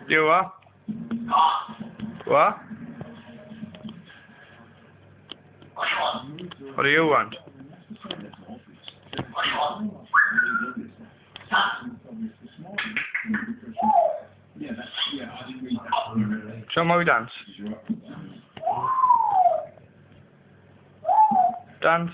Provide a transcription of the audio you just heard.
You what? What? What do you want? Show me how we dance. Dance.